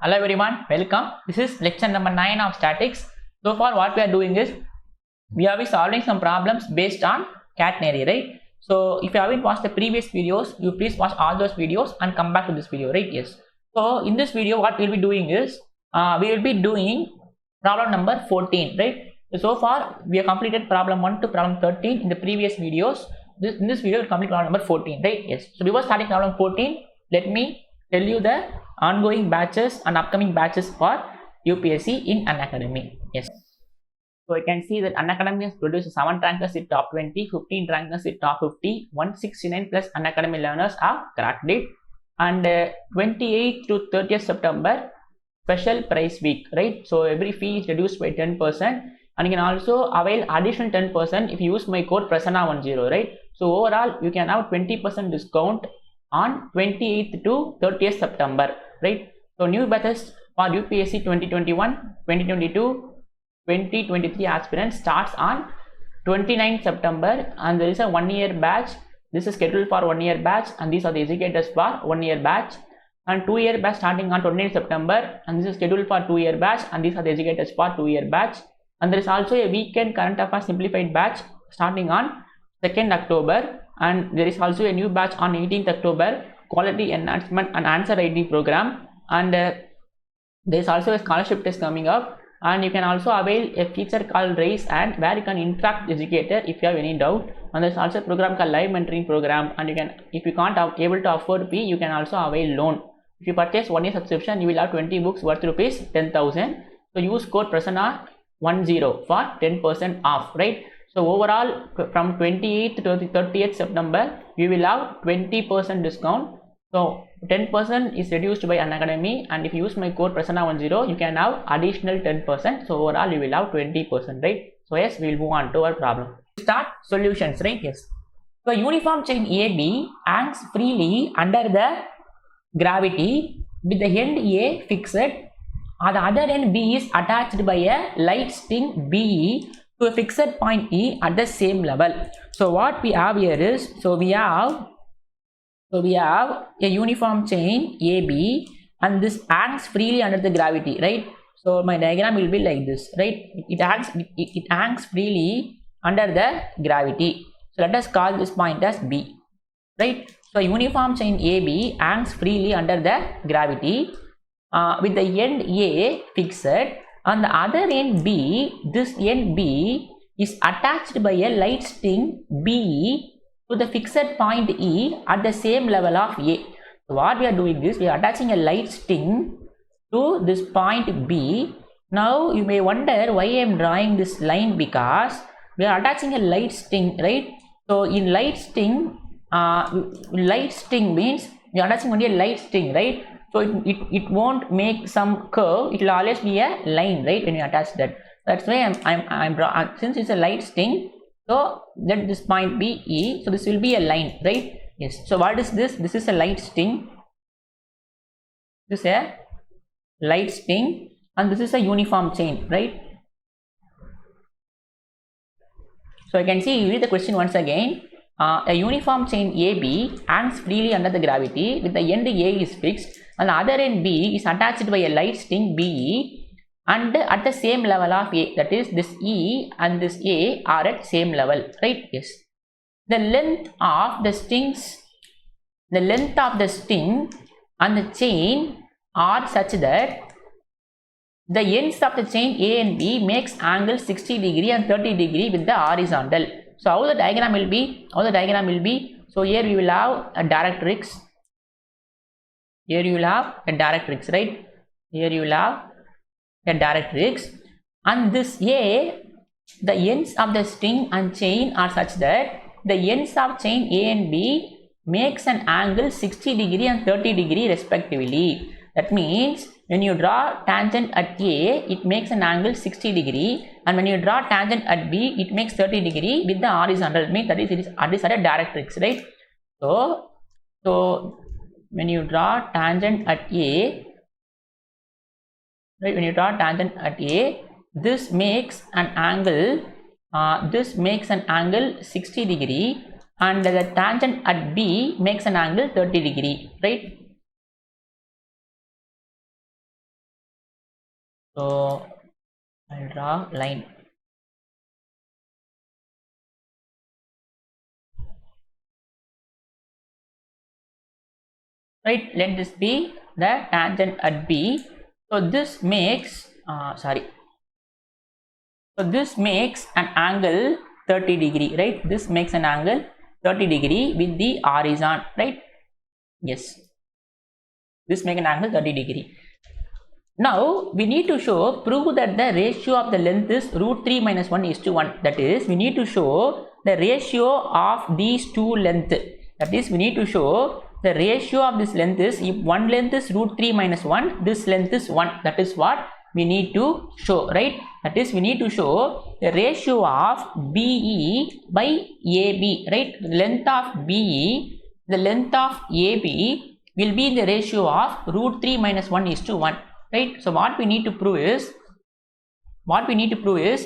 Hello everyone, welcome. This is lecture number 9 of statics. So far what we are doing is we are solving some problems based on catenary, right? So if you haven't watched the previous videos, you please watch all those videos and come back to this video, right? Yes. So in this video what we will be doing is we will be doing problem number 14, right? So far we have completed problem 1 to problem 13 in the previous videos. In this video we will complete problem number 14, right? Yes. So before starting problem 14, let me tell you the ongoing batches and upcoming batches for UPSC in Unacademy. Yes. So you can see that Unacademy has produced 7 rankers in top 20, 15 rankers in top 50, 169 plus Unacademy learners have cracked it, and 28th to 30th September special price week, right? So every fee is reduced by 10%, and you can also avail additional 10% if you use my code Prasanna10, right? So overall you can have 20% discount on 28th to 30th September, right? So new batches for UPSC 2021, 2022, 2023 aspirants starts on 29th September, and there is a 1-year batch. This is scheduled for 1-year batch, and these are the educators for 1-year batch, and 2-year batch starting on 29th September, and this is scheduled for 2-year batch, and these are the educators for 2-year batch. And there is also a weekend current affairs simplified batch starting on 2nd October, and there is also a new batch on 18th October, quality enhancement and answer writing program, and there is also a scholarship test coming up, and you can also avail a feature called Raise Hand where you can interact with the educator if you have any doubt, and there is also a program called live mentoring program, and you can, if you can't able to afford fee, you can also avail loan. If you purchase 1-year subscription, you will have 20 books worth rupees 10,000. So use code Prasanna10 for 10% off, right? So overall from 28th to 30th September you will have 20% discount. So 10% is reduced by Unacademy, and if you use my code Prasanna10 you can have additional 10%. So overall you will have 20%, right? So yes, we will move on to our problem. Start solutions, right? Yes. So uniform chain AB hangs freely under the gravity with the end A fixed. On the other end B is attached by a light string BE to a fixed point E at the same level. So what we have here is, we have a uniform chain AB, and this hangs freely under the gravity, right? So my diagram will be like this, right? It hangs freely under the gravity. So let us call this point as B, right? So uniform chain AB hangs freely under the gravity with the end A fixed. On the other end B, this end B is attached by a light string BE to the fixed point E at the same level of A. So what we are doing is we are attaching a light string to this point B. Now you may wonder why I am drawing this line, because we are attaching a light string, right? So in light string means we are attaching only a light string, right? So it won't make some curve, it will always be a line, right, when you attach that. That's why I'm since it's a light string, so let this point be E, so this will be a line, right? Yes. So what is this? This is a light string, this is a light string, and this is a uniform chain, right? So you can see, you read the question once again. A uniform chain AB hangs freely under the gravity with the end A is fixed, and the other end B is attached by a light string BE, and at the same level of A, that is this E and this A are at same level, right? Yes. The length of the string and the chain are such that the ends of the chain A and B makes angle 60 degree and 30 degree with the horizontal. So how the diagram will be? So here we will have a directrix. Here you will have a directrix, right? Here you will have a directrix, and this A, the ends of the string and chain are such that the ends of chain A and B makes an angle 60 degree and 30 degree respectively. That means when you draw tangent at A, it makes an angle 60 degree, and when you draw tangent at B, it makes 30 degree with the horizontal. It means that it is at a directrix, right? So when you draw tangent at A, right, this makes an angle 60 degree, and the tangent at B makes an angle 30 degree, right? So I'll draw line. Right, let this be the tangent at B. So this makes so this makes an angle 30 degree, right? This makes an angle 30 degree with the horizon, right? Yes, this makes an angle 30 degree. Now we need to prove that the ratio of the length is √3 minus 1 is to 1. That is, we need to show the ratio of these two length. That is, we need to show the ratio of this length is, if one length is √3 minus 1, this length is 1. That is what we need to show, right? That is, we need to show the ratio of BE by AB, right? The length of BE, the length of AB will be in the ratio of √3 minus 1 is to 1. Right, so what we need to prove is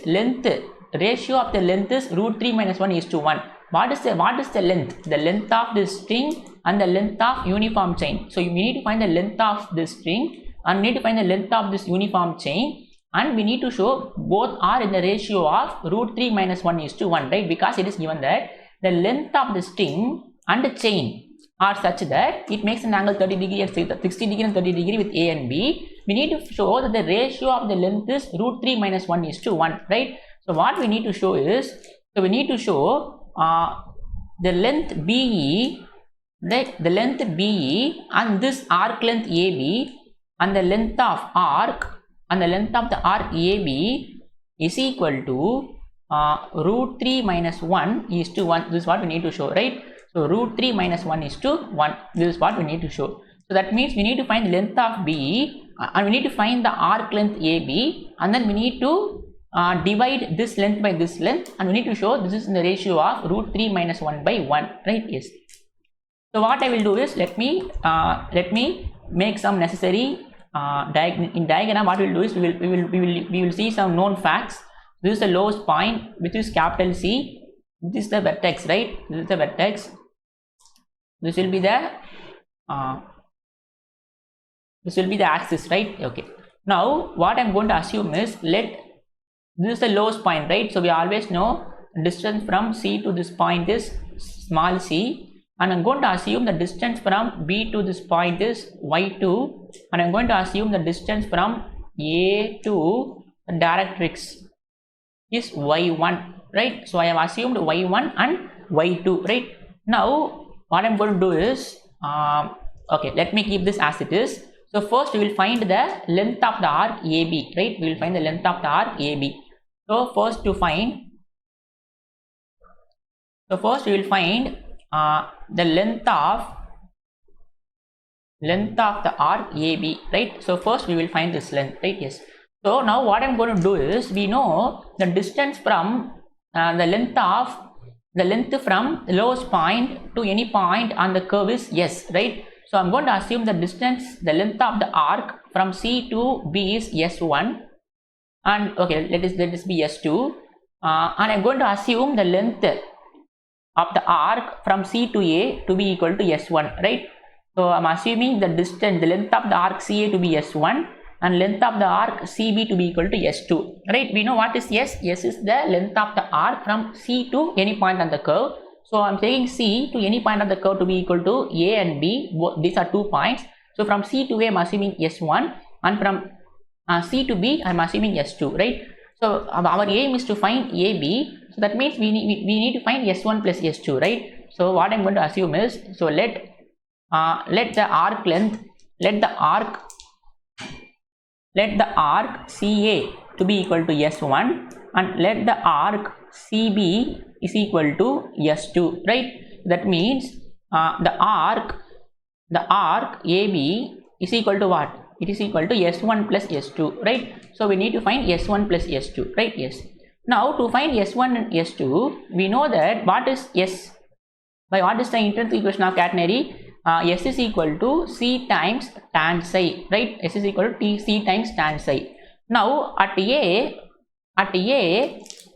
length, ratio of the length is √3 minus 1 is to 1. What is the length? The length of this string and the length of uniform chain. So we need to find the length of this string and we need to find the length of this uniform chain, and we need to show both are in the ratio of √3 minus 1 is to 1, right? Because it is given that the length of the string and the chain are such that it makes an angle 30 degree at 60 degree and 30 degree with A and B. We need to show that the ratio of the length is √3 minus 1 is to 1, right? So what we need to show is, we need to show the length BE, the length BE and this arc length AB and the length of arc AB is equal to √3 minus 1 is to 1. This is what we need to show, right? So √3 minus 1 is to 1. This is what we need to show. So that means we need to find the length of BE and we need to find the arc length AB, and then we need to divide this length by this length, and we need to show this is in the ratio of √3 minus 1 by 1, right? Yes. So what I will do is, let me make some necessary diagram. What we will do is we will see some known facts. This is the lowest point, which is capital C. This is the vertex, right? This is the vertex. This will be the axis, right? Okay. Now what I'm going to assume is, this is the lowest point, right? So we always know distance from C to this point is small c, and I'm going to assume the distance from B to this point is y2, and I'm going to assume the distance from A to the directrix is y1, right? So I have assumed y1 and y2, right? Now what I'm going to do is, okay, let me keep this as it is. So first we will find the length of the arc AB, right? We will find the length of the arc AB. So first we will find the length of the arc AB, right? So first we will find this length, right? Yes. So now what I'm going to do is, we know the distance from the length from the lowest point to any point on the curve is S, right? So I'm going to assume the length of the arc from C to B is S1, and okay, let this be S2, and I'm going to assume the length of the arc from C to A to be equal to S1, right? So I'm assuming the length of the arc CA to be S1 and length of the arc CB to be equal to S2, right? We know what is S. S is the length of the arc from C to any point on the curve. So I'm taking C to any point of the curve to be equal to A and B. These are 2 points. So from C to A I'm assuming S1, and from C to B I'm assuming S2, right? So our aim is to find AB. So that means we need to find S1 plus S2, right? So what I'm going to assume is, so let the arc CA to be equal to S1 and let the arc CB is equal to S2, right? That means the arc AB is equal to what? It is equal to S1 plus S2, right? So we need to find S1 plus S2, right? Yes. Now to find S1 and S2, we know that what is S? By what is the intrinsic equation of catenary? S is equal to C times tan psi, right? S is equal to C times tan psi. Now at A,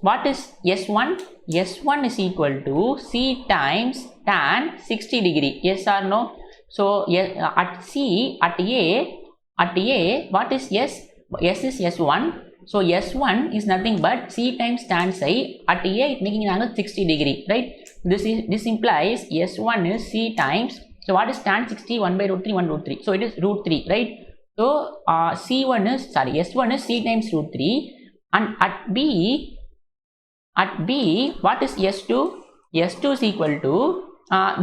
what is S1? S1 is equal to C times tan 60 degree. Yes or no? So at A, what is S? S is S1. So S1 is nothing but C times tan psi. At A it making an angle 60 degree, right? This implies S1 is C times. So what is tan 60? 1 by root 3, 1 root 3. So it is root 3, right? So S1 is C times root 3. And at B, what is S2? S2 is equal to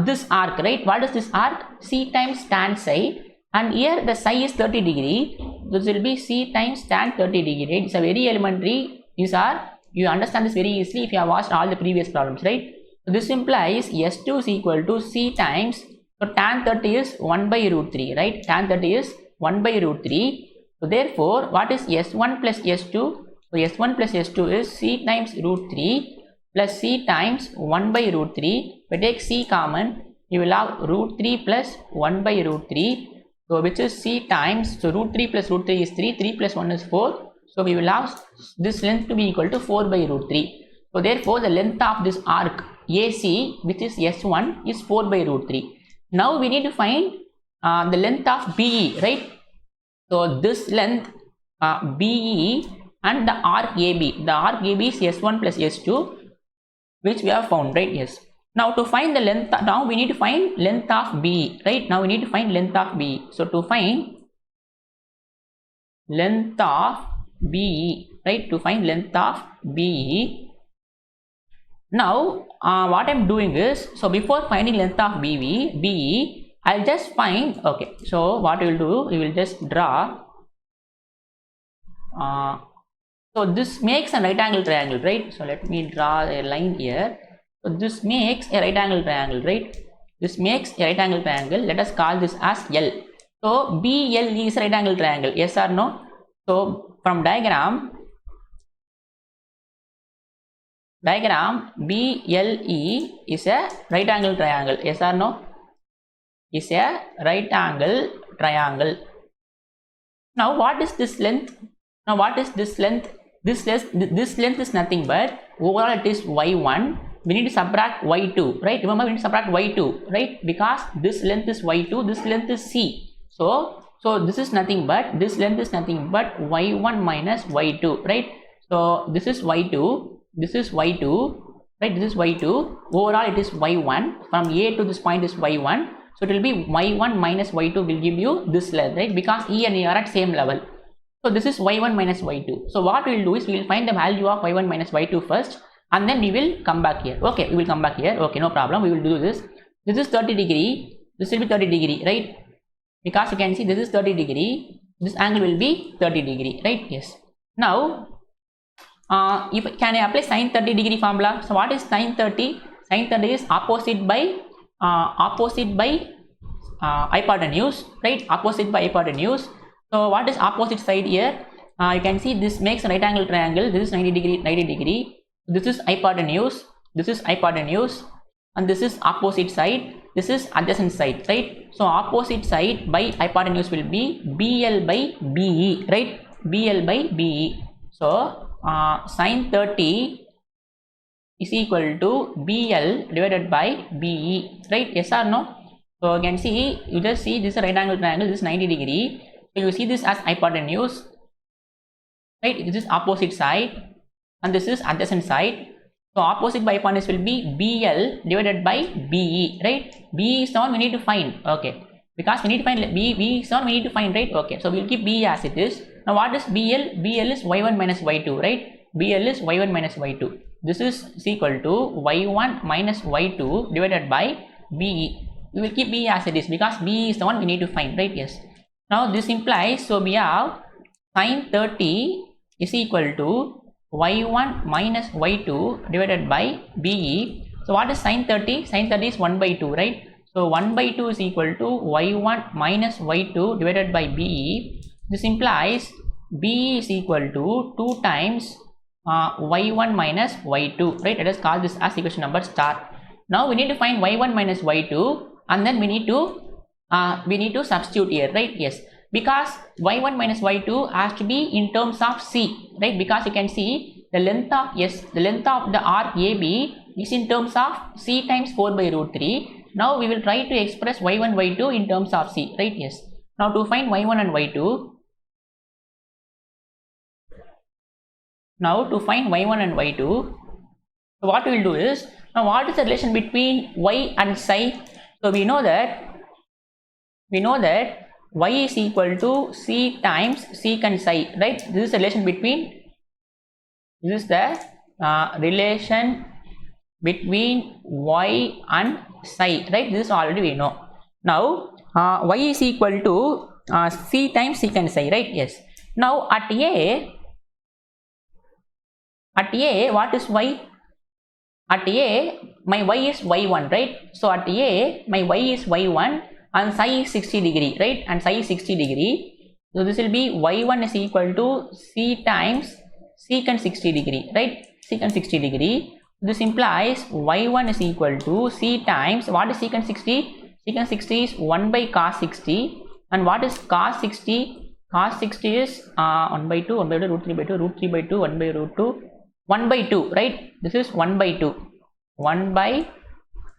this arc, right? What is this arc? C times tan psi. And here the psi is 30 degree. This will be C times tan 30 degree, right? It's a very elementary. You understand this very easily if you have watched all the previous problems, right? So this implies S2 is equal to C times, so tan 30 is 1 by root 3, right? Tan 30 is 1 by root 3. So therefore, what is S1 plus S2? So S1 plus S2 is C times root 3 plus C times 1 by root 3. If we take C common, you will have root 3 plus 1 by root 3. So which is C times, so root 3 plus root 3 is 3, 3 plus 1 is 4. So we will have this length to be equal to 4 by root 3. So therefore the length of this arc AC, which is S1, is 4 by root 3. Now we need to find the length of BE, right? So this length BE and the arc AB. The arc AB is S1 plus S2, which we have found, right? Yes. Now to find the length, now we need to find length of BE, right? Now we need to find length of BE. So to find length of BE, right? To find length of BE. Now what I'm doing is, so before finding length of BE, I'll just find, okay, so what we will do, we will just draw, so this makes a right angle triangle, right? So let me draw a line here. So this makes a right angle triangle, right? This makes a right angle triangle. Let us call this as L. So BL is a right angle triangle. Yes or no? So from diagram BLE is a right angle triangle. Yes or no? Is a right angle triangle. Now what is this length? Now what is this length? This length is nothing but overall it is y1. We need to subtract y2, right? Remember we need to subtract y2, right? Because this length is y2, this length is c. So this is nothing but, this length is nothing but y1 minus y2, right? So this is y2, this is y2, right? This is y2. Overall it is y1. From A to this point is y1. So it will be y1 minus y2 will give you this length, right? Because E and A are at same level. So this is y1 minus y2. So what we will do is we will find the value of y1 minus y2 first, and then we will come back here. Okay, we will come back here. Okay, no problem. We will do this. This is 30 degree. This will be 30 degree, right? Because you can see this is 30 degree. This angle will be 30 degree, right? Yes. Now, can I apply sine 30 degree formula? So what is sine 30? Sine 30 is opposite by hypotenuse, right? Opposite by hypotenuse. So what is opposite side here? You can see this makes a right angle triangle. This is 90 degree. This is hypotenuse, and this is opposite side, this is adjacent side, right? So opposite side by hypotenuse will be BL by BE, right? BL by BE. So sine 30 is equal to BL divided by BE, right? Yes or no? So you can see, you just see this is a right angle triangle, this is 90 degree. So you see this as hypotenuse, right? This is opposite side and this is adjacent side. So opposite by hypotenuse will be BL divided by BE, right? BE is the one we need to find, okay? Because we need to find BE is the one we need to find, right? Okay, so we will keep BE as it is. Now what is BL? BL is y1 minus y2, right? BL is y1 minus y2. This is equal to y1 minus y2 divided by BE. We will keep BE as it is because BE is the one we need to find, right? Yes. Now this implies, so we have sine 30 is equal to y1 minus y2 divided by BE. So what is sine 30? Sine 30 is 1 by 2, right? So 1 by 2 is equal to y1 minus y2 divided by BE. This implies BE is equal to 2 times y1 minus y2, right? Let us call this as equation number star. Now we need to find y1 minus y2 and then we need to substitute here, right? Yes, because y1 minus y2 has to be in terms of c, right? Because you can see the length of the arc AB is in terms of c times 4 by root 3. Now we will try to express y1 y2 in terms of c, right? Yes. Now to find y1 and y2, Now to find y1 and y2, so what we will do is, now what is the relation between y and psi? So we know that y is equal to c times secant psi, right? This is the relation between, this is the relation between y and psi, right? This already we know. Now y is equal to c times secant psi, right? Yes. Now at a, what is y? At a, my y is y1, right? So at a, my y is y1 and psi is 60 degree, right? And psi is 60 degree. So this will be y1 is equal to c times secant 60 degree, right? Secant 60 degree. This implies y1 is equal to c times, what is secant 60? Secant 60 is 1 by cos 60. And what is cos 60? Cos 60 is 1 by 2, 1 by 2, root 3 by 2, root 3 by 2, 1 by root 2, 1 by 2, right? This is 1 by 2, 1 by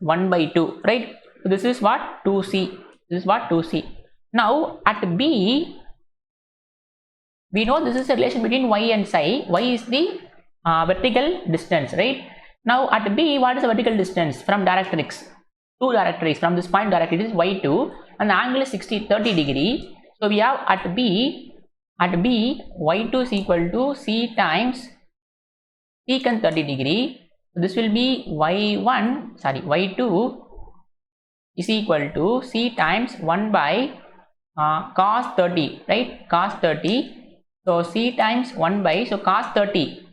2, right? So this is what? 2c. This is what? 2c. Now at b, we know this is a relation between y and psi. Y is the vertical distance, right? Now at b, what is the vertical distance from directrix? Two directrix, from this point directrix is y2 and the angle is 30 degree. So we have at b, y2 is equal to c times secant 30 degree. So this will be y2 is equal to c times 1 by cos 30, right? Cos 30. So c times 1 by, so cos 30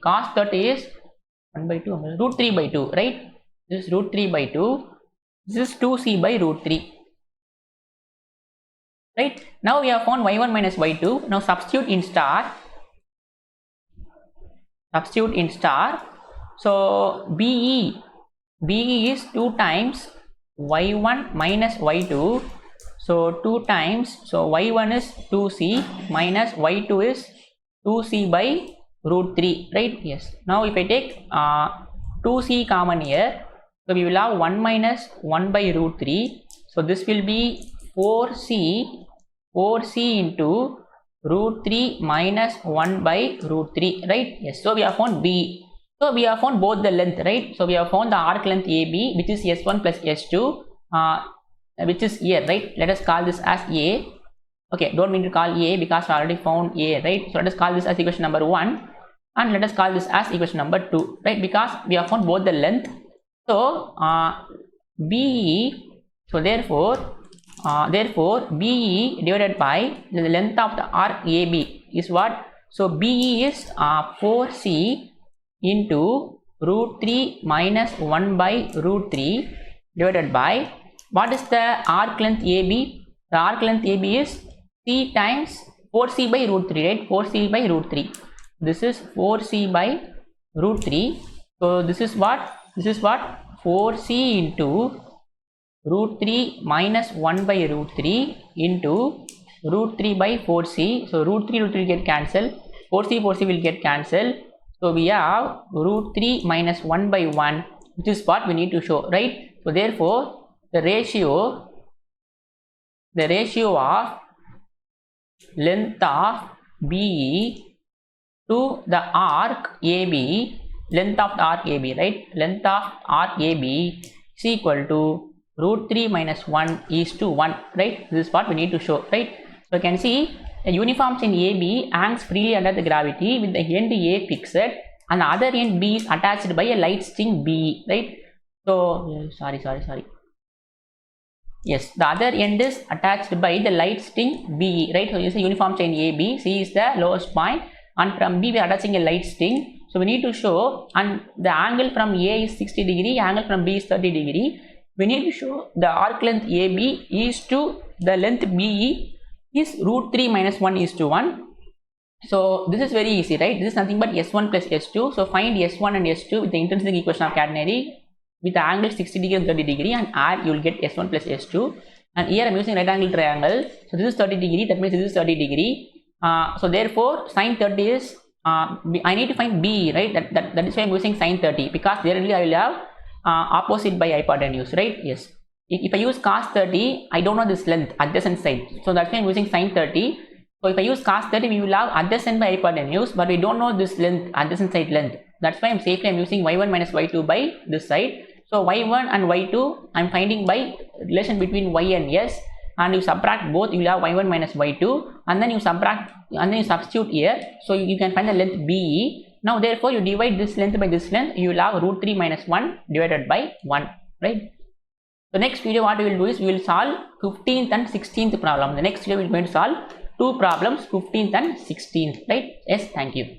is 1 by 2, root 3 by 2, right? This is root 3 by 2. This is 2c by root 3. Right? Now we have found y1 minus y2. Now substitute in star. So BE is 2 times y1 minus y2. So 2 times, so y1 is 2c minus y2 is 2c by root 3, right? Yes. Now if I take 2c common here, so we will have 1 minus 1 by root 3. So this will be 4c into root 3 minus 1 by root 3, right? Yes. So we have found B. So we have found both the length, right? So we have found the arc length AB, which is S1 plus S2, which is here, right? Let us call this as A. Okay, don't mean to call A because we already found A, right? So let us call this as equation number 1 and let us call this as equation number 2, right? Because we have found both the length. So BE, so therefore BE divided by the length of the arc AB is what? So BE is 4c into root 3 minus 1 by root 3 divided by, what is the arc length AB? The arc length AB is c times 4c by root 3, right? 4c by root 3. This is 4c by root 3. So this is what? 4c into root 3 minus 1 by root 3 into root 3 by 4c. So root 3 get cancelled. 4c will get cancelled. So we have root 3 minus 1 by 1, which is what we need to show, right? So therefore the ratio of length of BE to the arc AB, length of the arc AB, right? Length of arc AB is equal to root 3 minus 1 is to 1, right? This is what we need to show, right? So you can see a uniform chain AB hangs freely under the gravity with the end A fixed and the other end B is attached by a light string B, right? So sorry. Yes, the other end is attached by the light string B, right? So you see uniform chain AB, C is the lowest point and from B we are attaching a light string. So we need to show, and the angle from A is 60 degree, angle from B is 30 degree. We need to show the arc length AB is to the length BE is root 3 minus 1 is to 1. So this is very easy, right? This is nothing but S1 plus S2. So find S1 and S2 with the intrinsic equation of catenary with the angle 60 degree and 30 degree, and add, you will get S1 plus S2. And here I am using right angle triangle. So this is 30 degree, that means this is 30 degree. So therefore sine 30 is, I need to find B, right? That is why I am using sine 30, because there only I will have opposite by hypotenuse, right? Yes. If I use cos 30, I don't know this length, adjacent side. So that's why I am using sine 30. So if I use cos 30, we will have adjacent by hypotenuse, but we don't know this length, adjacent side length. That's why I'm using y1 minus y2 by this side. So y1 and y2 I'm finding by relation between y and s, and you subtract both, you will have y1 minus y2, and then you substitute here, so you can find the length BE. Now therefore you divide this length by this length, you will have root 3 minus 1 divided by 1, right? The next video what we will do is we will solve 15th and 16th problem. The next video we are going to solve two problems, 15th and 16th, right? Yes, thank you.